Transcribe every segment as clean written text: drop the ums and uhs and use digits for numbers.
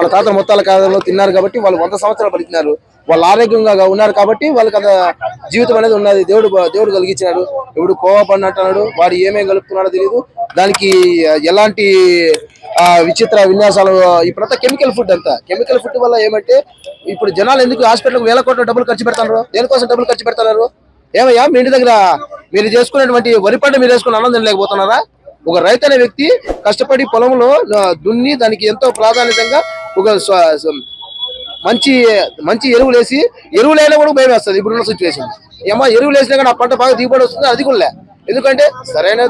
వాళ్ళ తాతల మొత్తాల కాలంలో తిన్నారు కాబట్టి వాళ్ళు 100 సంవత్సరాలు బతికినారు. వాళ్ళు ఆరోగ్యంగా ఉన్నారు కాబట్టి వాళ్ళకి అంత జీవితం అనేది ఉన్నది. దేవుడు కలిగించినాడు. ఇప్పుడు కోవా పండు అంటున్నాడు, వాడు ఏమేమి కలుపుతున్నాడో తెలియదు. దానికి ఎలాంటి విచిత్ర విన్యాసాలు. ఇప్పుడంతా కెమికల్ ఫుడ్. అంతా కెమికల్ ఫుడ్ వల్ల ఏమంటే ఇప్పుడు జనాలు ఎందుకు హాస్పిటల్కి వేల కోట్ల డబ్బులు ఖర్చు పెడతారు? దేనికోసం డబ్బులు ఖర్చు పెడతారు? ఏమయ్యా, మీ ఇంటి దగ్గర మీరు చేసుకునేటువంటి వరి పంట మీరు వేసుకుని ఆనందం లేకపోతున్నారా? ఒక రైతు అనే వ్యక్తి కష్టపడి పొలంలో దున్ని దానికి ఎంతో ప్రాధాన్యతంగా ఒక మంచి మంచి ఎరువులు వేసి, ఎరువులైనా కూడా భయం వేస్తుంది ఇప్పుడున్న సిచ్యువేషన్. ఏమో ఎరువులు వేసినా కానీ ఆ పంట బాగా దిగుబడి వస్తుంది, అది కూడా ఎందుకంటే సరైన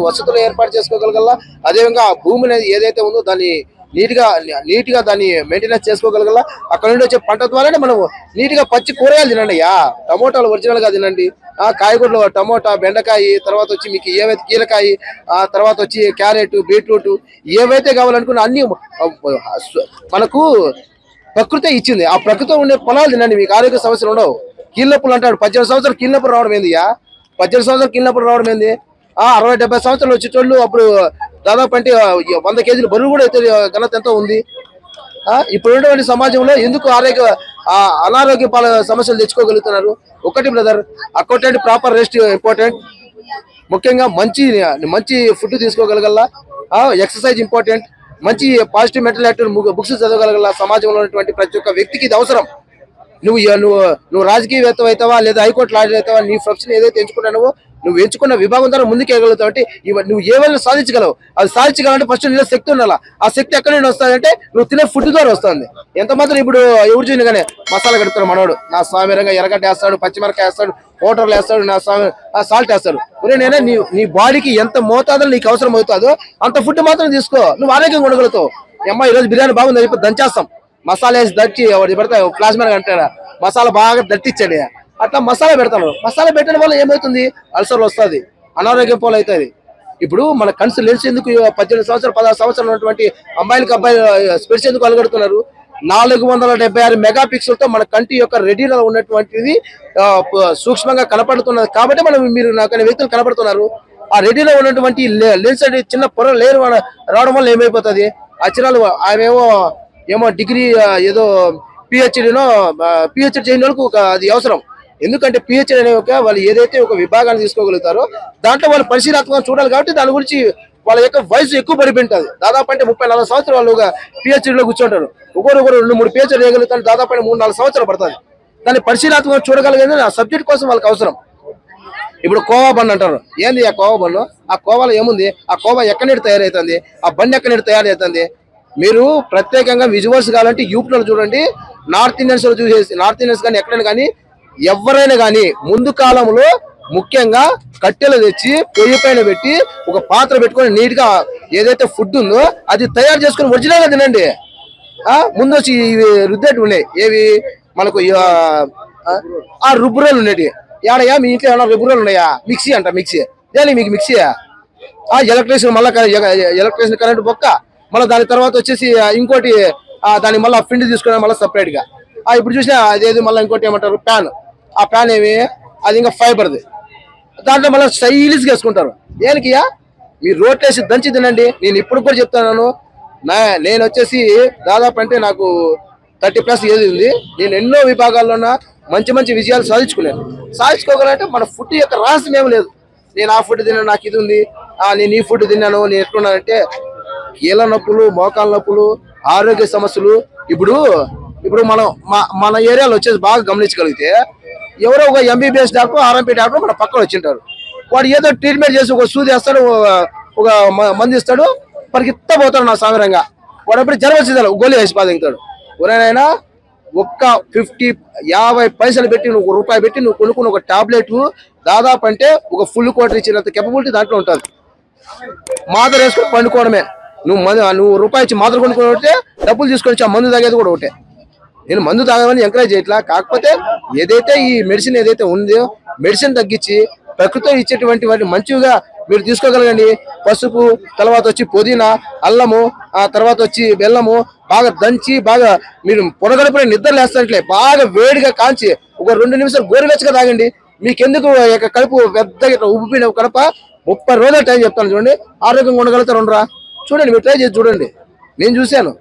వసతులు ఏర్పాటు చేసుకోగలగల్లా. అదేవిధంగా ఆ భూమిని ఏదైతే ఉందో దాన్ని నీట్ గా దాన్ని మెయింటెనెన్స్ చేసుకోగలగల్లా. అక్కడ నుండి వచ్చే పంట ద్వారానే మనం నీట్ గా పచ్చి కూరగాయలు తినండి. టమోటాలు ఒరిజినల్ గా తినండి. కాయగూరలు టమోటా, బెండకాయ, తర్వాత వచ్చి మీకు ఏవైతే కీలకాయ, తర్వాత వచ్చి క్యారెట్, బీట్రూట్ ఏవైతే కావాలనుకున్న అన్ని మనకు ప్రకృతి ఇచ్చింది. ఆ ప్రకృతి ఉండే పొలాలు తినండి, మీకు ఆరోగ్య సమస్యలు ఉండవు. కీళ్ళప్పులు అంటాడు, 18 సంవత్సరాలు కీళ్ళప్పుడు రావడం ఏంది? 18 సంవత్సరాలు కీళ్ళప్పుడు రావడం ఏంది? 60-70 సంవత్సరాలు వచ్చేటోళ్ళు అప్పుడు దాదాపు అంటే 100 కేజీలు బరువు కూడా అయితే ఘనత ఎంతో ఉంది. ఇప్పుడు ఉన్నటువంటి సమాజంలో ఎందుకు అనారోగ్య సమస్యలు తెచ్చుకోగలుగుతున్నారు? ఒకటి brother, accountant proper rest important. ముఖ్యంగా మంచి ఫుడ్ తీసుకోగలగల్లా. Exercise important. మంచి పాజిటివ్ మెంటల్ యాక్టివ్ బుక్స్ చదవగలగల్లా. సమాజంలో ఉన్నటువంటి ప్రతి ఒక్క వ్యక్తికి ఇది అవసరం. నువ్వు రాజకీయవేత్త అవుతావా లేదా హైకోర్టు లాయర్ అవుతావా, నీ ప్రొఫెషన్ ఏదైతే ఎంచుకున్నావో నువ్వు ఎంచుకున్న విభాగం ద్వారా ముందుకు వెళ్ళగలుగుతావు. అంటే నువ్వు ఏవైనా సాధించగలవు. అది సాధించగలంటే ఫస్ట్ నీలో శక్తి ఉండాలా. ఆ శక్తి ఎక్కడి నుండి వస్తుందంటే నువ్వు తినే ఫుడ్ ద్వారా వస్తుంది. ఎంత మాత్రం ఇప్పుడు ఎవరు చూడగానే మసాలా కడుపుతాడు మనోడు, నా స్వామిరంగా ఎర్రగడ్డ వేస్తాడు, పచ్చిమిరకాయ వేస్తాడు, పౌడర్లు వేస్తాడు, నా స్వామి సాల్ట్ వేస్తాడు. నేనే నీ బాడీకి ఎంత మోతాదులో నీకు అవసరం అవుతుందో అంత ఫుడ్ మాత్రం తీసుకో, నువ్వు ఆరోగ్యంగా ఉండగలుగుతావు. అమ్మ ఈరోజు బిర్యానీ బాగుందని చెప్పి దంచేస్తాం, మసాలా వేసి దంచి ఎవరు పెడతా ప్లాస్మా అంటాడా, మసాలా బాగా దట్టించాడు. అట్లా మసాలా పెడతాను. మసాలా పెట్టడం వల్ల ఏమవుతుంది? అల్సర్లు వస్తుంది, అనారోగ్యం పాలు అవుతుంది. ఇప్పుడు మన కన్సు లెన్స్ ఎందుకు 18 సంవత్సరాలు 16 సంవత్సరాలు ఉన్నటువంటి అమ్మాయిలకి అబ్బాయిలు స్పెట్స్ ఎందుకు అలగడుతున్నారు? 476 మెగాపిక్సెల్తో మన కంటి యొక్క రెటీనా ఉన్నటువంటిది సూక్ష్మంగా కనపడుతున్నది కాబట్టి మీరు నాకు వ్యక్తులు కనపడుతున్నారు. ఆ రెటీనా ఉన్నటువంటి లెన్స్ అంటే చిన్న పొర లేరు రావడం వల్ల ఏమైపోతుంది? అక్షరాలు ఏమో డిగ్రీ ఏదో పిహెచ్డి చేయని వాళ్ళకు అది అవసరం. ఎందుకంటే పిహెచ్డి అనే వాళ్ళు ఏదైతే ఒక విభాగాన్ని తీసుకోగలుగుతారో దాంట్లో వాళ్ళు పరిశీలనాత్మకంగా చూడాలి కాబట్టి దాని గురించి వాళ్ళ యొక్క వయసు ఎక్కువ పడిపోయింటుంది. దాదాపు అంటే 30-40 సంవత్సరాలు వాళ్ళు పిహెచ్డీలో కూర్చుంటారు. ఒకరు 2-3 పిహెచ్డీ చేయగలుగుతారు. దాదాపు 3-4 సంవత్సరాలు పడుతుంది. దాన్ని పరిశీలనాత్మకంగా చూడగలిగేది ఆ సబ్జెక్ట్ కోసం వాళ్ళకి అవసరం. ఇప్పుడు కోవా బన్ అంటారు. ఏంది ఆ కోవా బన్ను? ఆ కోవాలో ఏముంది? ఆ కోవా ఎక్కడి నుండి తయారవుతుంది? ఆ బన్ ఎక్కడి నుండి తయారవుతుంది? మీరు ప్రత్యేకంగా విజువల్స్ కావాలంటే యూట్యూబ్లో చూడండి. నార్త్ ఇండియన్స్ కానీ ఎక్కడైనా కానీ ఎవరైనా కానీ ముందు కాలంలో ముఖ్యంగా కట్టెలు తెచ్చి పొయ్యి పైన పెట్టి ఒక పాత్ర పెట్టుకొని నీట్ గా ఏదైతే ఫుడ్ ఉందో అది తయారు చేసుకుని ఒరిజినల్ గా తినండి. ముందు వచ్చి ఇవి రుద్దేటి ఉన్నాయి, ఏవి మనకు రుబ్బురోలు ఉండేవి. ఏడయ్యా మీ ఇంట్లో ఏమన్నా రుబ్బురోలు ఉన్నాయా? మిక్సీ అంట, మిక్సీ దేని మీకు మిక్సీ? ఎలక్ట్రీషియన్ మళ్ళీ ఎలక్ట్రీషియన్ కరెంట్ బొక్క. మళ్ళీ దాని తర్వాత వచ్చేసి ఇంకోటి దాన్ని మళ్ళీ పిండి తీసుకున్నా మళ్ళీ సపరేట్ గా. ఇప్పుడు చూసినా అదేది మళ్ళీ ఇంకోటి ఏమంటారు ప్యాన్. ఆ ప్యాన్ ఏమి అది ఇంకా ఫైబర్ది. దాంట్లో మళ్ళీ స్టైలిష్ గా వేసుకుంటారు. దేనికియా? మీరు రోట్లేసి దంచి తినండి. నేను ఇప్పుడు కూడా చెప్తాను, నేను వచ్చేసి దాదాపు అంటే నాకు 30+ ఏజ్ ఉంది. నేను ఎన్నో విభాగాల్లోన మంచి విజయాలు సాధించుకోగలంటే మన ఫుడ్ యొక్క రహస్యం ఏమి లేదు. నేను ఆ ఫుడ్ తిన్నాను, నాకు ఇది ఉంది, నేను ఈ ఫుడ్ తిన్నాను, నేను ఎట్లున్నానంటే కీళ్ళ నొప్పులు, మోకాళ్ళ నొప్పులు, ఆరోగ్య సమస్యలు. ఇప్పుడు మన ఏరియాలో వచ్చేసి బాగా గమనించగలిగితే ఎవరో ఒక ఎంబీబీఎస్ డాక్టర్, ఆర్ఎంపీ డాక్టర్ మన పక్కన వచ్చింటారు. వాడు ఏదో ట్రీట్మెంట్ చేసి ఒక సూది వేస్తాడు, ఒక మందు ఇస్తాడు, పరిగెత్త పోతాడు నా సామరంగా. వాడు అప్పుడు జ్వరం వచ్చేదాడు గోళీ వేసి బాధించాడు. ఎవరైనా ఒక్క 50 పైసలు పెట్టి నువ్వు రూపాయి పెట్టి నువ్వు కొనుక్కున్న ఒక టాబ్లెట్ దాదాపు అంటే ఒక ఫుల్ క్వార్టర్ ఇచ్చినంత కెపబిలిటీ దాంట్లో ఉంటుంది. మాత్ర వేసుకొని పండుకోవడమే. నువ్వు రూపాయి ఇచ్చి మాత్ర కొనుక్కుంటే డబ్బులు తీసుకొని ఆ మందు తాగేది కూడా ఒకటే. నేను మందు తాగమని ఎంకరేజ్ చేయట్లా. కాకపోతే ఏదైతే ఈ మెడిసిన్ ఏదైతే ఉందో మెడిసిన్ తగ్గించి ప్రకృతిలో ఇచ్చేటువంటి వాటిని మంచిగా మీరు తీసుకోగలగండి. పసుపు, తర్వాత వచ్చి పుదీనా, అల్లము, ఆ తర్వాత వచ్చి బెల్లము బాగా దంచి బాగా మీరు పొడగడపై నిద్ర లేస్తాంట్లే బాగా వేడిగా కాంచి ఒక 2 నిమిషాలు గోరువెచ్చగా తాగండి. మీకెందుకు కడుపు పెద్దగా ఉబ్బిన కడప 30 రోజుల టైం చెప్తాను చూడండి, ఆరోగ్యంగా ఉండగలుగుతారు. చూడండి, మీరు ట్రై చేసి చూడండి. నేను చూశాను.